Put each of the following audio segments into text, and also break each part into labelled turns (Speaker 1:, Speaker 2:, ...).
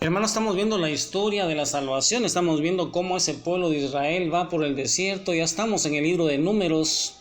Speaker 1: Hermanos, estamos viendo la historia de la salvación, estamos viendo cómo ese pueblo de Israel va por el desierto, ya estamos en el libro de Números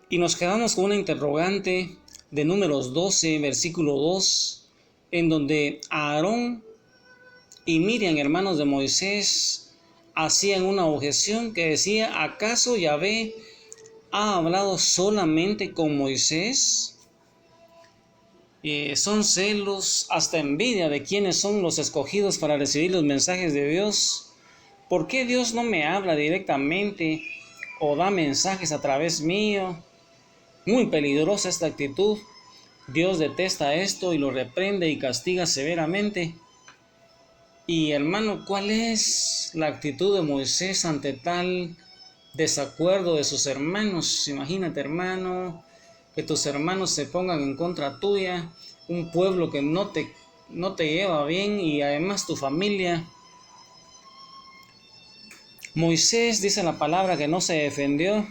Speaker 1: y nos quedamos con una interrogante de Números 12, versículo 2, en donde Aarón y Miriam, hermanos de Moisés, hacían una objeción que decía: ¿acaso Yahvé ha hablado solamente con Moisés? Son celos, hasta envidia de quienes son los escogidos para recibir los mensajes de Dios. ¿Por qué Dios no me habla directamente o da mensajes a través mío? Muy peligrosa esta actitud. Dios detesta esto y lo reprende y castiga severamente. Y hermano, ¿cuál es la actitud de Moisés ante tal desacuerdo de sus hermanos? Imagínate, hermano, que tus hermanos se pongan en contra tuya, un pueblo que no te lleva bien y además tu familia. Moisés, dice la palabra, que no se defendió,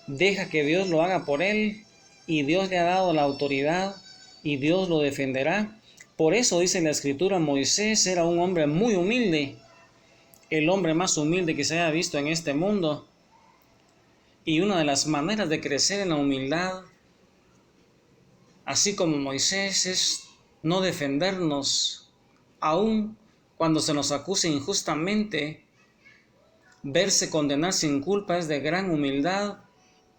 Speaker 1: deja que Dios lo haga por él y Dios le ha dado la autoridad y Dios lo defenderá. Por eso dice la escritura, Moisés era un hombre muy humilde, el hombre más humilde que se haya visto en este mundo. Y una de las maneras de crecer en la humildad, así como Moisés, es no defendernos, aun cuando se nos acuse injustamente. Verse condenar sin culpa es de gran humildad,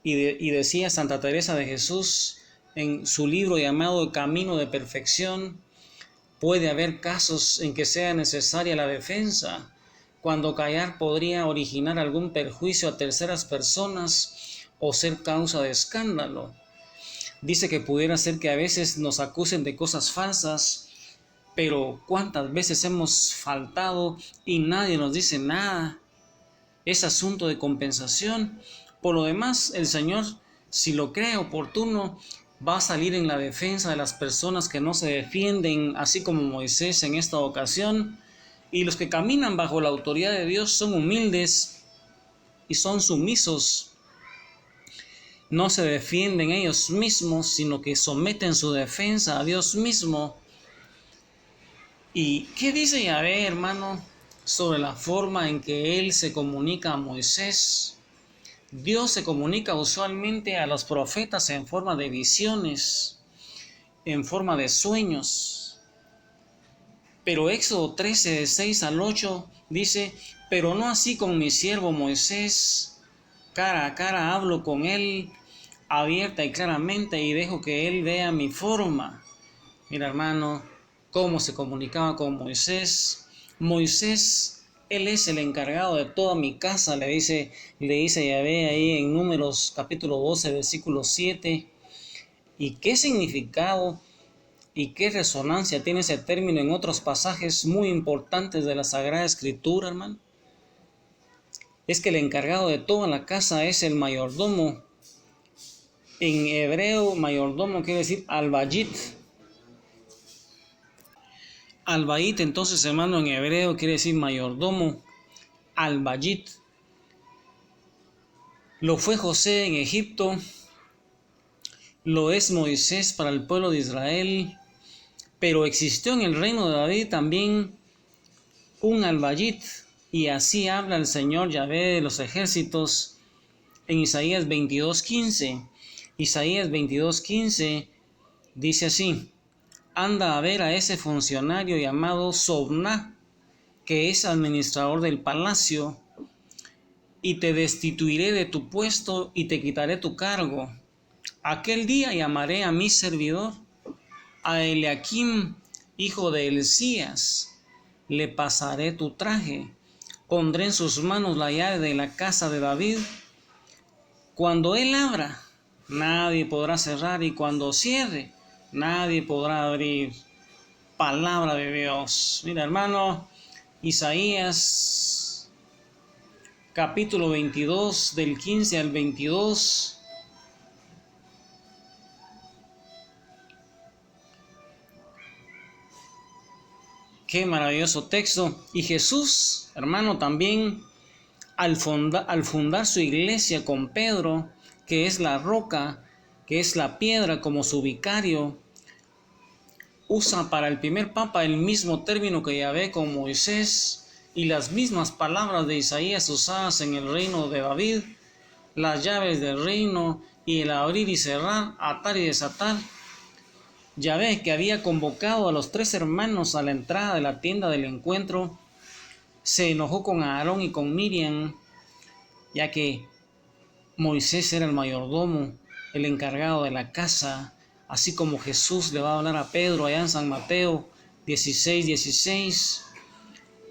Speaker 1: y decía Santa Teresa de Jesús en su libro llamado Camino de Perfección: puede haber casos en que sea necesaria la defensa, cuando callar podría originar algún perjuicio a terceras personas o ser causa de escándalo. Dice que pudiera ser que a veces nos acusen de cosas falsas, pero ¿cuántas veces hemos faltado y nadie nos dice nada? Es asunto de compensación. Por lo demás, el Señor, si lo cree oportuno, va a salir en la defensa de las personas que no se defienden, así como Moisés en esta ocasión. Y los que caminan bajo la autoridad de Dios son humildes y son sumisos. No se defienden ellos mismos, sino que someten su defensa a Dios mismo. ¿Y qué dice Yahvé, hermano, sobre la forma en que Él se comunica a Moisés? Dios se comunica usualmente a los profetas en forma de visiones, en forma de sueños. Pero Éxodo 13, de 6 al 8, dice: pero no así con mi siervo Moisés, cara a cara hablo con él, abierta y claramente, y dejo que él vea mi forma. Mira, hermano, cómo se comunicaba con Moisés. Moisés, él es el encargado de toda mi casa, le dice Yahvé ahí en Números capítulo 12, versículo 7. ¿Y qué significado y qué resonancia tiene ese término en otros pasajes muy importantes de la Sagrada Escritura, hermano? Es que el encargado de toda la casa es el mayordomo. En hebreo, mayordomo quiere decir albayit. Albayit, entonces, hermano, en hebreo quiere decir mayordomo, albayit. Lo fue José en Egipto, lo es Moisés para el pueblo de Israel, pero existió en el reino de David también un albayit, y así habla el Señor Yahvé de los ejércitos en Isaías 22:15. Isaías 22:15 dice así: anda a ver a ese funcionario llamado Sobná, que es administrador del palacio, y te destituiré de tu puesto y te quitaré tu cargo. Aquel día llamaré a mi servidor, a Eliakim, hijo de Hilcías, le pasaré tu traje, pondré en sus manos la llave de la casa de David. Cuando él abra, nadie podrá cerrar, y cuando cierre, nadie podrá abrir. Palabra de Dios. Mira, hermano, Isaías capítulo 22, del 15 al 22. Qué maravilloso texto. Y Jesús, hermano, también al fundar su iglesia con Pedro, que es la roca, que es la piedra como su vicario, usa para el primer papa el mismo término que Yahvé con Moisés y las mismas palabras de Isaías usadas en el reino de David, las llaves del reino y el abrir y cerrar, atar y desatar. Yahvé, que había convocado a los 3 hermanos a la entrada de la tienda del encuentro, se enojó con Aarón y con Miriam, ya que Moisés era el mayordomo, el encargado de la casa, así como Jesús le va a hablar a Pedro allá en San Mateo 16:16,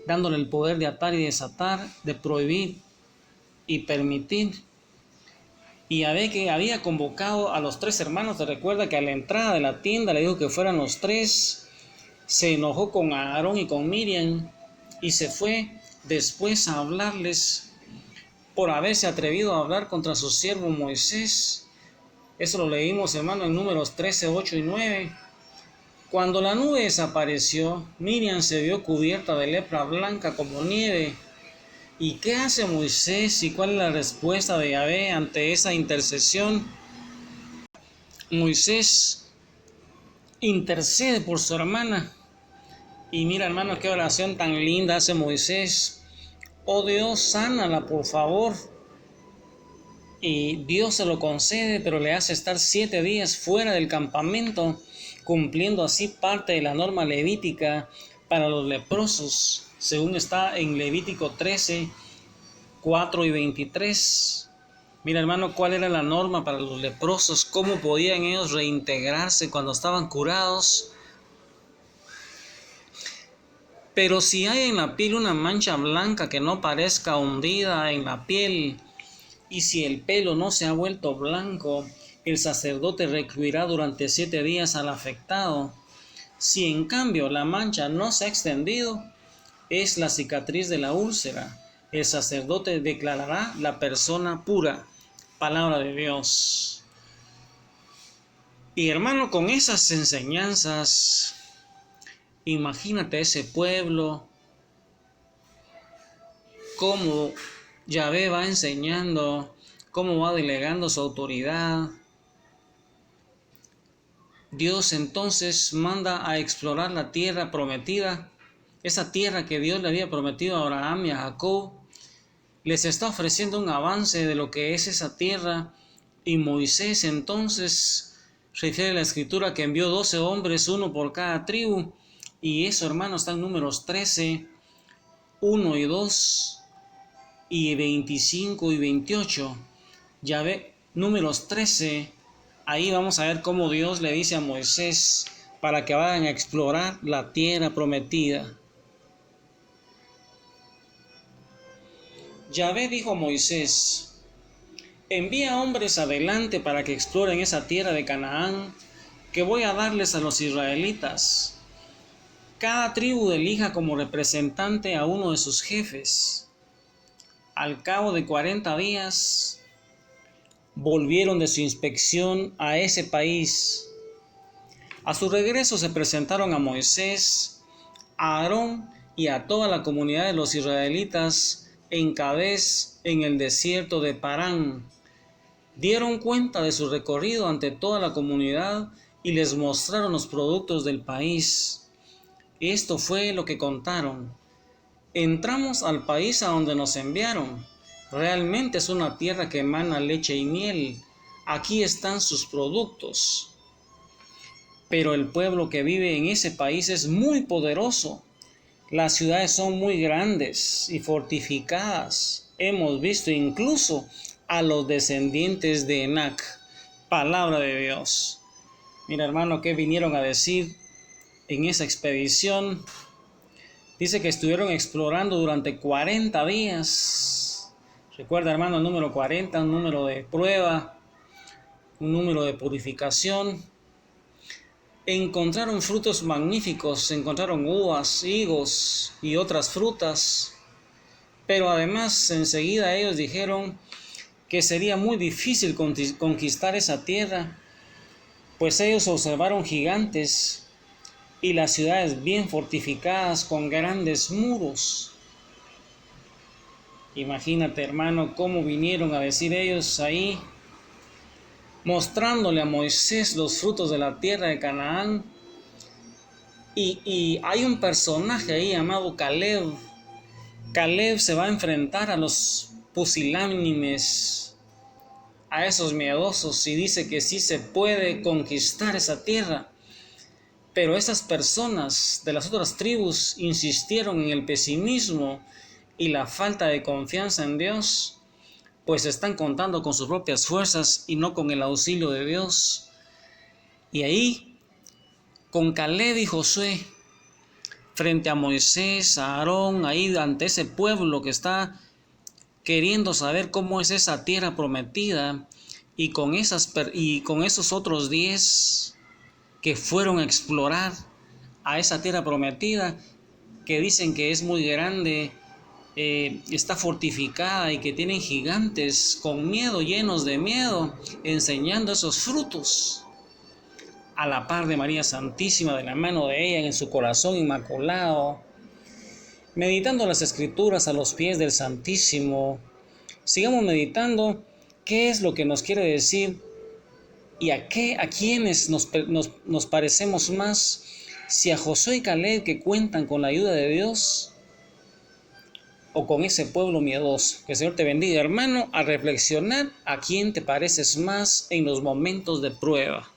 Speaker 1: dándole el poder de atar y desatar, de prohibir y permitir. Y Yahvé, que había convocado a los 3 hermanos, te recuerda que a la entrada de la tienda le dijo que fueran los 3, se enojó con Aarón y con Miriam y se fue después a hablarles por haberse atrevido a hablar contra su siervo Moisés. Eso lo leímos, hermano, en Números 13, 8 y 9. Cuando la nube desapareció, Miriam se vio cubierta de lepra blanca como nieve. ¿Y qué hace Moisés y cuál es la respuesta de Yahvé ante esa intercesión? Moisés intercede por su hermana. Y mira, hermano, qué oración tan linda hace Moisés. Oh Dios, sánala, por favor. Y Dios se lo concede, pero le hace estar 7 días fuera del campamento, cumpliendo así parte de la norma levítica para los leprosos, según está en Levítico 13, 4 y 23. Mira, hermano, cuál era la norma para los leprosos, cómo podían ellos reintegrarse cuando estaban curados. Pero si hay en la piel una mancha blanca que no parezca hundida en la piel, y si el pelo no se ha vuelto blanco, el sacerdote recluirá durante 7 días al afectado. Si en cambio la mancha no se ha extendido, es la cicatriz de la úlcera. El sacerdote declarará la persona pura. Palabra de Dios. Y hermano, con esas enseñanzas, imagínate ese pueblo, cómo Yahvé va enseñando, cómo va delegando su autoridad. Dios entonces manda a explorar la tierra prometida, esa tierra que Dios le había prometido a Abraham y a Jacob. Les está ofreciendo un avance de lo que es esa tierra, y Moisés entonces refiere la escritura que envió 12 hombres, uno por cada tribu, y eso, hermano, está en Números 13, 1 y 2. Y 25 y 28, ya ve, Números 13, ahí vamos a ver cómo Dios le dice a Moisés para que vayan a explorar la tierra prometida. Yahvé dijo a Moisés: envía hombres adelante para que exploren esa tierra de Canaán que voy a darles a los israelitas. Cada tribu elija como representante a uno de sus jefes. Al cabo de 40 días, volvieron de su inspección a ese país. A su regreso se presentaron a Moisés, a Aarón y a toda la comunidad de los israelitas en Cades, en el desierto de Parán. Dieron cuenta de su recorrido ante toda la comunidad y les mostraron los productos del país. Esto fue lo que contaron. Entramos al país a donde nos enviaron. Realmente es una tierra que emana leche y miel. Aquí están sus productos. Pero el pueblo que vive en ese país es muy poderoso. Las ciudades son muy grandes y fortificadas. Hemos visto incluso a los descendientes de Enac. Palabra de Dios. Mira, hermano, ¿qué vinieron a decir en esa expedición? Dice que estuvieron explorando durante 40 días. Recuerda, hermano, el número 40, un número de prueba, un número de purificación. Encontraron frutos magníficos, encontraron uvas, higos y otras frutas. Pero además, enseguida ellos dijeron que sería muy difícil conquistar esa tierra, pues ellos observaron gigantes y las ciudades bien fortificadas con grandes muros. Imagínate, hermano, cómo vinieron a decir ellos ahí, mostrándole a Moisés los frutos de la tierra de Canaán. Y hay un personaje ahí llamado Caleb. Caleb se va a enfrentar a los pusilánimes, a esos miedosos, y dice que sí se puede conquistar esa tierra. Pero esas personas de las otras tribus insistieron en el pesimismo y la falta de confianza en Dios, pues están contando con sus propias fuerzas y no con el auxilio de Dios. Y ahí, con Caleb y Josué, frente a Moisés, a Aarón, ahí ante ese pueblo que está queriendo saber cómo es esa tierra prometida, y con esos otros 10 que fueron a explorar a esa tierra prometida, que dicen que es muy grande, está fortificada y que tienen gigantes con miedo, llenos de miedo, enseñando esos frutos, a la par de María Santísima, de la mano de ella, en su corazón inmaculado, meditando las Escrituras a los pies del Santísimo. Sigamos meditando qué es lo que nos quiere decir y a quiénes nos parecemos más, si a Josué y Caleb, que cuentan con la ayuda de Dios, o con ese pueblo miedoso. Que el Señor te bendiga, hermano, a reflexionar a quién te pareces más en los momentos de prueba.